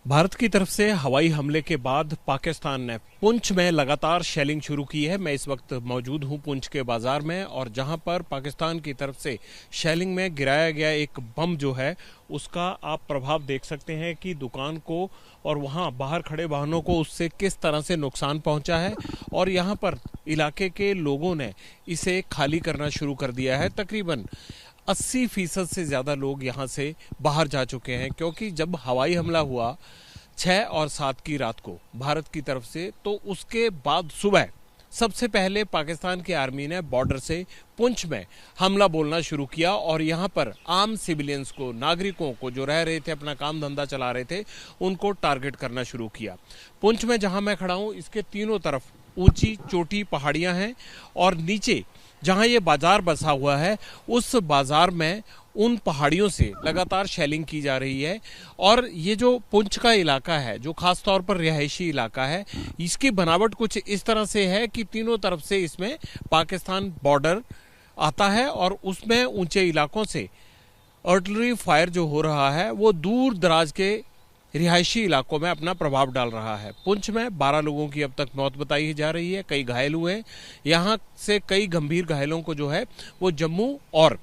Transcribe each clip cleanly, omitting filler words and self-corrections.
भारत की तरफ से हवाई हमले के बाद पाकिस्तान ने पुंछ में लगातार शेलिंग शुरू की है। मैं इस वक्त मौजूद हूं पुंछ के बाजार में, और जहां पर पाकिस्तान की तरफ से शेलिंग में गिराया गया एक बम जो है उसका आप प्रभाव देख सकते हैं कि दुकान को और वहां बाहर खड़े वाहनों को उससे किस तरह से नुकसान पहुंचा है। और यहां पर इलाके के लोगों ने इसे खाली करना शुरू कर दिया है। तकरीबन 80% से ज़्यादा लोग यहाँ से बाहर जा चुके हैं, क्योंकि जब हवाई हमला हुआ 6 और 7 की रात को भारत की तरफ से, तो उसके बाद सुबह सबसे पहले पाकिस्तान की आर्मी ने बॉर्डर से पुंछ में हमला बोलना शुरू किया और यहाँ पर आम सिविलियंस को, नागरिकों को जो रह रहे थे, अपना काम धंधा चला रहे थे, उनको टारगेट करना शुरू किया। पुंछ में जहाँ मैं खड़ा हूँ इसके तीनों तरफ ऊंची चोटी पहाड़ियाँ हैं, और नीचे जहां ये बाजार बसा हुआ है उस बाजार में उन पहाड़ियों से लगातार शेलिंग की जा रही है। और ये जो पुंछ का इलाका है, जो खास तौर पर रिहायशी इलाका है, इसकी बनावट कुछ इस तरह से है कि तीनों तरफ से इसमें पाकिस्तान बॉर्डर आता है, और उसमें ऊंचे इलाकों से आर्टिलरी फायर जो हो रहा है वो दूर दराज के रिहायशी इलाकों में अपना प्रभाव डाल रहा है। पुंछ में 12 लोगों की अब तक मौत बताई जा रही है, कई घायल हुए हैं। यहाँ से कई गंभीर घायलों को जो है वो जम्मू और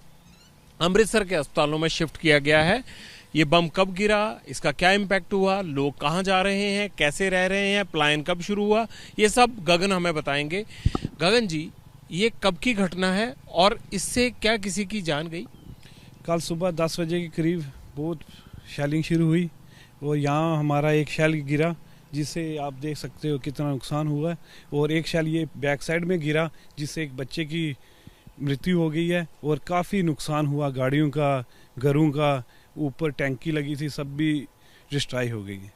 अमृतसर के अस्पतालों में शिफ्ट किया गया है। ये बम कब गिरा, इसका क्या इम्पैक्ट हुआ, लोग कहाँ जा रहे हैं, कैसे रह रहे हैं, पलायन कब शुरू हुआ, ये सब गगन हमें बताएंगे। गगन जी, ये कब की घटना है और इससे क्या किसी की जान गई? कल सुबह 10 बजे के करीब बहुत शेलिंग शुरू हुई और यहाँ हमारा एक शेल गिरा, जिससे आप देख सकते हो कितना नुकसान हुआ है। और एक शेल ये बैक साइड में गिरा जिससे एक बच्चे की मृत्यु हो गई है, और काफ़ी नुकसान हुआ गाड़ियों का, घरों का, ऊपर टैंकी लगी थी, सब भी डिस्ट्रॉय हो गई है।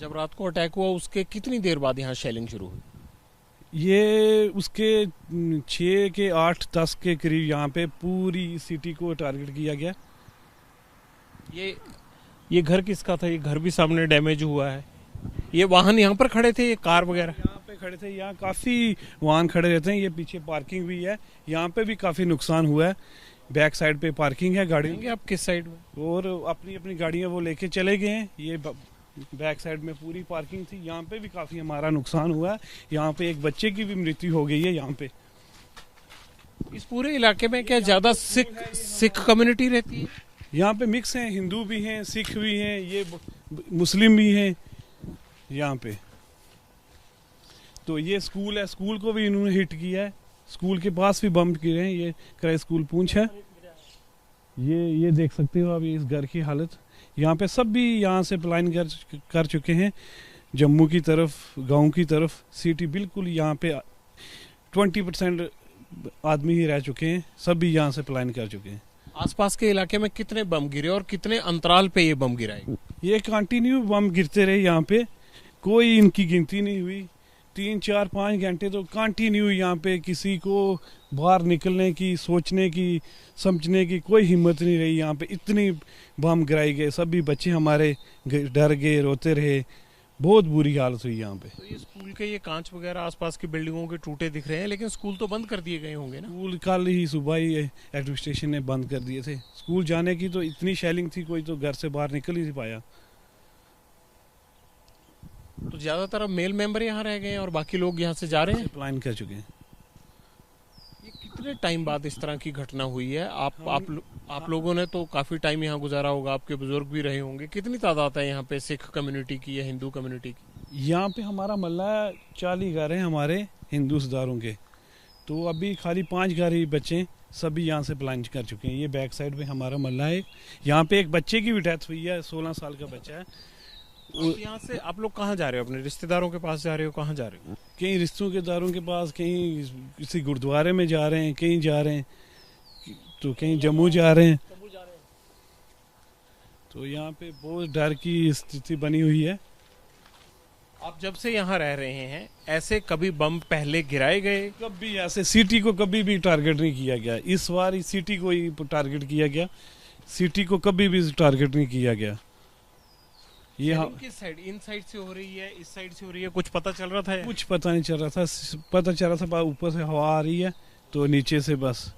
जब रात को अटैक हुआ उसके कितनी देर बाद यहाँ शेलिंग शुरू हुई? ये उसके 6 के 8 10 के करीब यहाँ पे पूरी सिटी को टारगेट किया गया। ये घर किसका था? ये घर भी सामने डैमेज हुआ है। ये वाहन यहाँ पर खड़े थे, ये कार वगैरह यहाँ पे खड़े थे, यहाँ काफ़ी वाहन खड़े रहते हैं। ये पीछे पार्किंग भी है, यहाँ पे भी काफ़ी नुकसान हुआ है। बैक साइड पे पार्किंग है गाड़ी। आप किस साइड में? और अपनी अपनी गाड़ियाँ वो लेके चले गए हैं। ये बैक साइड में पूरी पार्किंग थी, यहाँ पे भी काफ़ी हमारा नुकसान हुआ है। यहाँ पे एक बच्चे की भी मृत्यु हो गई है। यहाँ पे इस पूरे इलाके में क्या ज़्यादा सिख कम्युनिटी रहती है? यहाँ पे मिक्स हैं, हिंदू भी हैं, सिख भी हैं, ये मुस्लिम भी हैं यहाँ पे। तो ये स्कूल है, स्कूल को भी इन्होंने हिट किया है। स्कूल के पास भी बम गिरे हैं। ये क्रय स्कूल पुंछ है। ये देख सकते हो आप इस घर की हालत। यहाँ पे सब भी यहाँ से पलायन कर चुके हैं जम्मू की तरफ, गांव की तरफ। सिटी बिल्कुल यहाँ पे 20% आदमी ही रह चुके हैं, सब भी यहाँ से पलायन कर चुके हैं। आसपास के इलाके में कितने बम गिरे और कितने अंतराल पे ये बम गिराए? ये कंटिन्यू बम गिरते रहे यहाँ पे, कोई इनकी गिनती नहीं हुई। 3 4 5 घंटे तो कंटिन्यू यहाँ पे किसी को बाहर निकलने की, सोचने की, समझने की कोई हिम्मत नहीं रही। यहाँ पे इतनी बम गिराए गए, सभी बच्चे हमारे डर गए, रोते रहे, बहुत बुरी हालत हुई यहाँ पे। तो ये स्कूल के ये कांच वगैरह आसपास की बिल्डिंगों के टूटे दिख रहे हैं, लेकिन स्कूल तो बंद कर दिए गए होंगे ना? स्कूल कल ही सुबह ही एडमिनिस्ट्रेशन ने बंद कर दिए थे। स्कूल जाने की तो इतनी शेलिंग थी, कोई तो घर से बाहर निकल ही नहीं पाया। तो ज्यादातर अब मेल मेंबर यहाँ रह गए हैं और बाकी लोग यहाँ से जा रहे हैं, प्लान कर चुके हैं। ये कितने टाइम बाद इस तरह की घटना हुई है? आप लोगों ने तो काफी टाइम यहाँ गुजारा होगा, आपके बुजुर्ग भी रहे होंगे। कितनी तादाद है यहाँ पे सिख कम्युनिटी की या हिंदू कम्युनिटी की? यहाँ पे हमारा मल्ला 40 घर हैं हमारे हिंदू सरदारों के। तो अभी खाली 5 घर ही बच्चे, सभी यहाँ से प्लान कर चुके हैं। ये बैक साइड में हमारा मल्ला है। यहाँ पे एक बच्चे की भी डेथ हुई है, 16 साल का बच्चा है। यहाँ से आप लोग कहाँ जा रहे हो? अपने रिश्तेदारों के पास जा रहे हो? कहाँ जा रहे हो? कहीं रिश्तेदारों के पास, कहीं किसी गुरुद्वारे में जा रहे हैं, कहीं जा रहे हैं, तो कहीं जम्मू जा रहे हैं। तो यहाँ पे बहुत डर की स्थिति बनी हुई है। आप जब से यहाँ रह रहे हैं, ऐसे कभी बम पहले गिराए गए? कभी ऐसे सिटी को कभी भी टारगेट नहीं किया गया। इस बार इस सिटी को ही टारगेट किया गया, सिटी को कभी भी टारगेट नहीं किया गया। ये किस साइड, इन साइड से हो रही है, इस साइड से हो रही है, कुछ पता चल रहा था? कुछ पता नहीं चल रहा था। पता चल रहा था ऊपर से हवा आ रही है तो नीचे से बस।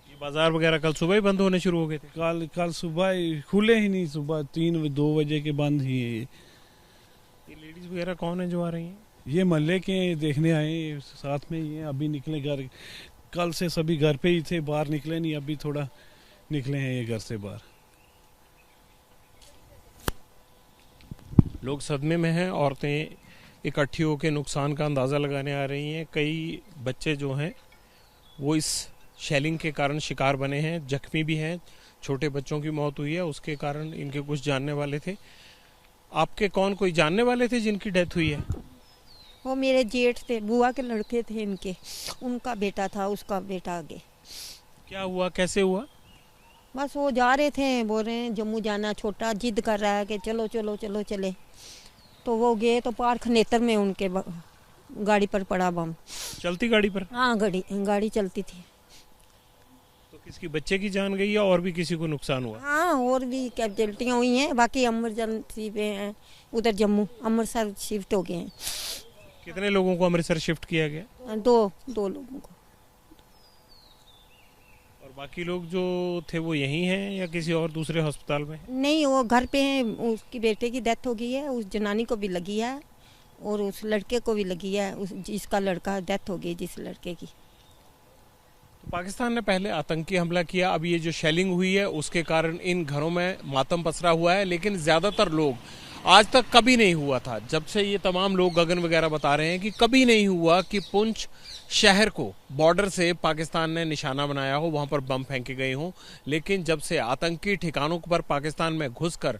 ये बाजार वगैरह कल सुबह ही बंद होने शुरू हो गए थे? कल सुबह खुले ही नहीं, सुबह 3-2 बजे के बंद ही है। ये लेडीज वगैरह कौन है जो आ रही हैं? ये मोहल्ले के देखने आए, साथ में ही हैं, अभी निकले घर। कल से सभी घर पे ही थे, बाहर निकले नहीं, अभी थोड़ा निकले हैं ये घर से बाहर। लोग सदमे में हैं, औरतें इकट्ठी होकर नुकसान का अंदाज़ा लगाने आ रही हैं। कई बच्चे जो हैं वो इस शेलिंग के कारण शिकार बने हैं, जख्मी भी हैं, छोटे बच्चों की मौत हुई है, उसके कारण इनके कुछ जानने वाले थे। आपके कोई जानने वाले थे जिनकी डेथ हुई है? वो मेरे जेठ थे, बुआ के लड़के थे इनके, उनका बेटा था, उसका बेटा आगे। क्या हुआ, कैसे हुआ? बस वो जा रहे थे, बोल रहे हैं जम्मू जाना, छोटा जिद कर रहा है कि चलो चलो चलो चले। तो वो गए तो पार खनेतर में उनके गाड़ी पर पड़ा बम। चलती गाड़ी पर? हाँ, गाड़ी चलती थी। तो किसकी बच्चे की जान गई या और भी किसी को नुकसान हुआ? हाँ, और भी कैजुअल्टियाँ हुई हैं, बाकी इमरजेंसी पे हैं, उधर जम्मू अमृतसर शिफ्ट हो गए हैं। कितने लोगों को अमृतसर शिफ्ट किया गया? दो लोगों को। और बाकी लोग जो थे वो यहीं हैं या किसी और दूसरे अस्पताल में? नहीं, वो घर पे हैं, उसकी बेटे की डेथ हो गई है, उस जनानी को भी लगी है और उस लड़के को भी लगी है, उस जिसका लड़का डेथ हो गई, जिस लड़के की। तो पाकिस्तान ने पहले आतंकी हमला किया, अब ये जो शेलिंग हुई है उसके कारण इन घरों में मातम पसरा हुआ है, लेकिन ज़्यादातर लोग आज तक कभी नहीं हुआ था, जब से ये तमाम लोग गगन वगैरह बता रहे हैं कि कभी नहीं हुआ कि पुंछ शहर को बॉर्डर से पाकिस्तान ने निशाना बनाया हो, वहां पर बम फेंके गए हों। लेकिन जब से आतंकी ठिकानों पर पाकिस्तान में घुसकर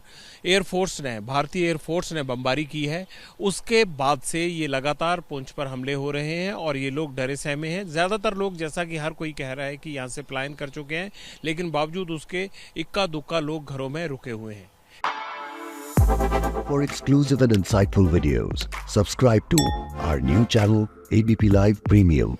भारतीय एयरफोर्स ने बमबारी की है, उसके बाद से ये लगातार पुंछ पर हमले हो रहे हैं और ये लोग डरे सहमे हैं। ज़्यादातर लोग, जैसा कि हर कोई कह रहा है, कि यहाँ से पलायन कर चुके हैं, लेकिन बावजूद उसके इक्का दुक्का लोग घरों में रुके हुए हैं। For exclusive and insightful videos, subscribe to our new channel ABP Live Premium.